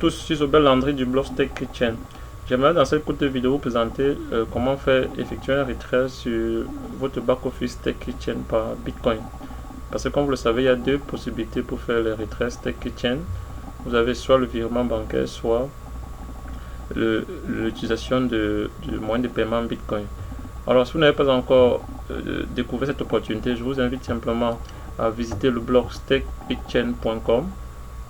Tous, je suis Sobel Landry du blog Tech Kitchen. J'aimerais dans cette courte vidéo vous présenter comment faire effectuer un retrait sur votre back-office Tech Kitchen par Bitcoin. Parce que comme vous le savez, il y a deux possibilités pour faire les retraits Tech Kitchen. Vous avez soit le virement bancaire, soit l'utilisation du moyen de paiement Bitcoin. Alors si vous n'avez pas encore découvert cette opportunité, je vous invite simplement à visiter le blog techkitchen.com.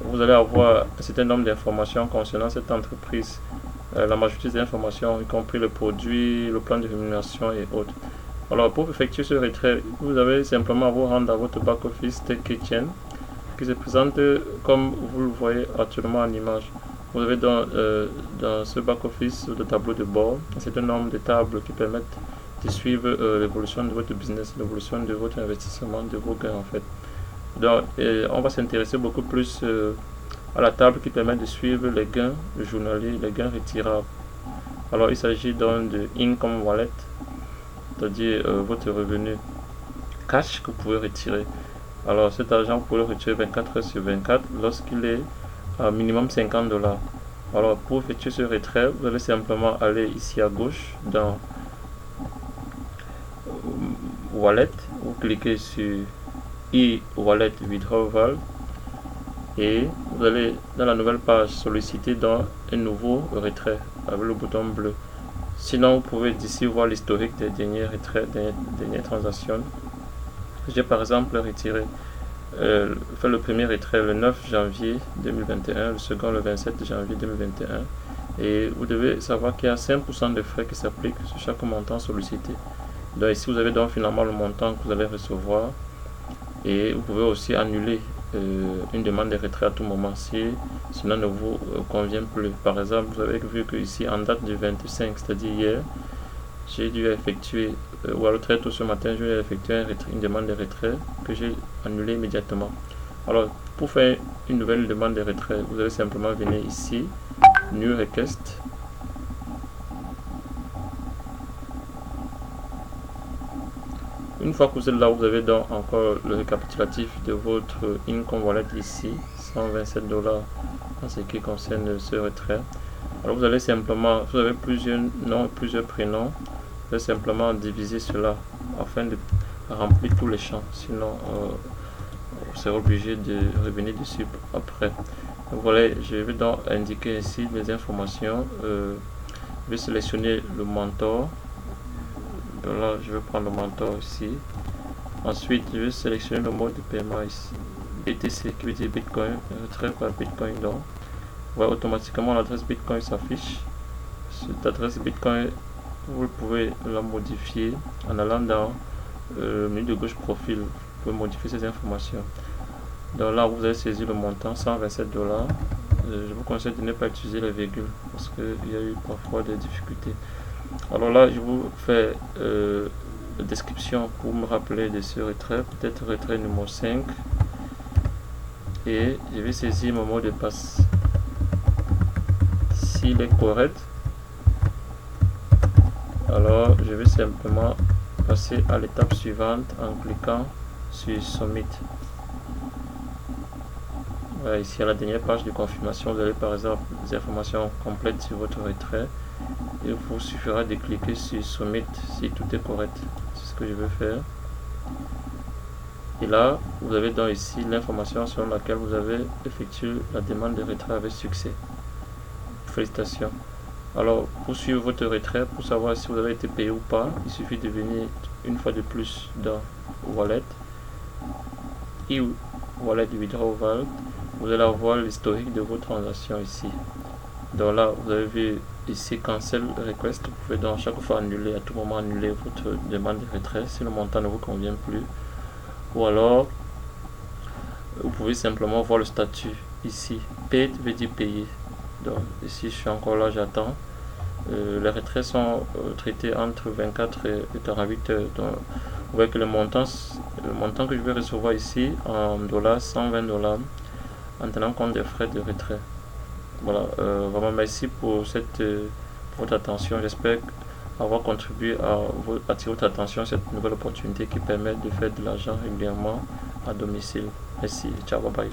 Vous allez avoir un certain nombre d'informations concernant cette entreprise, la majorité des informations, y compris le produit, le plan de rémunération et autres. Alors pour effectuer ce retrait, vous avez simplement à vous rendre à votre back-office Tech Kitchen qui se présente comme vous le voyez actuellement en image. Vous avez dans ce back-office le tableau de bord, un certain nombre de tables qui permettent de suivre l'évolution de votre business, l'évolution de votre investissement, de vos gains en fait. Donc, on va s'intéresser beaucoup plus à la table qui permet de suivre les gains journaliers, les gains retirables. Alors, il s'agit donc de Income Wallet, c'est-à-dire votre revenu cash que vous pouvez retirer. Alors, cet argent, vous pouvez le retirer 24 heures sur 24 lorsqu'il est à minimum $50. Alors, pour effectuer ce retrait, vous allez simplement aller ici à gauche dans Wallet, vous cliquez sur e-wallet withdrawal et vous allez dans la nouvelle page solliciter dans un nouveau retrait avec le bouton bleu. Sinon vous pouvez d'ici voir l'historique des derniers retraits, des dernières transactions. J'ai par exemple retiré fait le premier retrait le 9 janvier 2021, le second le 27 janvier 2021 et vous devez savoir qu'il y a 5% de frais qui s'appliquent sur chaque montant sollicité. Donc ici vous avez donc finalement le montant que vous allez recevoir. Et vous pouvez aussi annuler une demande de retrait à tout moment si cela ne vous convient plus. Par exemple, vous avez vu que ici en date du 25, c'est-à-dire hier, j'ai dû effectuer, ou alors très tôt ce matin, je vais effectuer une demande de retrait que j'ai annulée immédiatement. Alors, pour faire une nouvelle demande de retrait, vous allez simplement venir ici, New Request. Une fois que vous êtes là, vous avez donc encore le récapitulatif de votre Income Wallet ici, $127 en ce qui concerne ce retrait. Alors vous allez simplement, vous avez plusieurs noms et plusieurs prénoms, vous allez simplement diviser cela afin de remplir tous les champs, sinon vous serez obligé de revenir dessus après. Donc voilà, je vais donc indiquer ici les informations, je vais sélectionner le mentor. Donc là, je vais prendre le mentor ici. Ensuite, je vais sélectionner le mode de paiement ici. BTC qui veut dire Bitcoin, retrait par Bitcoin. Donc, voilà, automatiquement l'adresse Bitcoin s'affiche. Cette adresse Bitcoin, vous pouvez la modifier en allant dans le menu de gauche profil. Vous pouvez modifier ces informations. Donc là, vous allez saisir le montant $127. Je vous conseille de ne pas utiliser les virgules parce qu'il y a eu parfois des difficultés. Alors là, je vous fais la description pour me rappeler de ce retrait, peut-être retrait numéro 5. Et je vais saisir mon mot de passe. S'il est correct, alors je vais simplement passer à l'étape suivante en cliquant sur Submit. Voilà, ici à la dernière page de confirmation, vous avez par exemple des informations complètes sur votre retrait. Il vous suffira de cliquer sur Submit si tout est correct. C'est ce que je vais faire. Et là, vous avez donc ici l'information selon laquelle vous avez effectué la demande de retrait avec succès. Félicitations. Alors, pour suivre votre retrait, pour savoir si vous avez été payé ou pas, il suffit de venir une fois de plus dans Wallet et Wallet Withdrawal. Vous allez avoir l'historique de vos transactions ici. Donc là, vous avez vu ici Cancel Request. Vous pouvez donc chaque fois annuler, à tout moment annuler votre demande de retrait si le montant ne vous convient plus. Ou alors, vous pouvez simplement voir le statut ici. Paid veut dire payer. Donc ici, je suis encore là, j'attends. Les retraits sont traités entre 24 et 48 heures. Donc, vous voyez que le montant que je vais recevoir ici en dollars, $120, en tenant compte des frais de retrait. Voilà, vraiment merci pour votre attention. J'espère avoir contribué à attirer votre attention à cette nouvelle opportunité qui permet de faire de l'argent régulièrement à domicile. Merci, ciao, bye bye.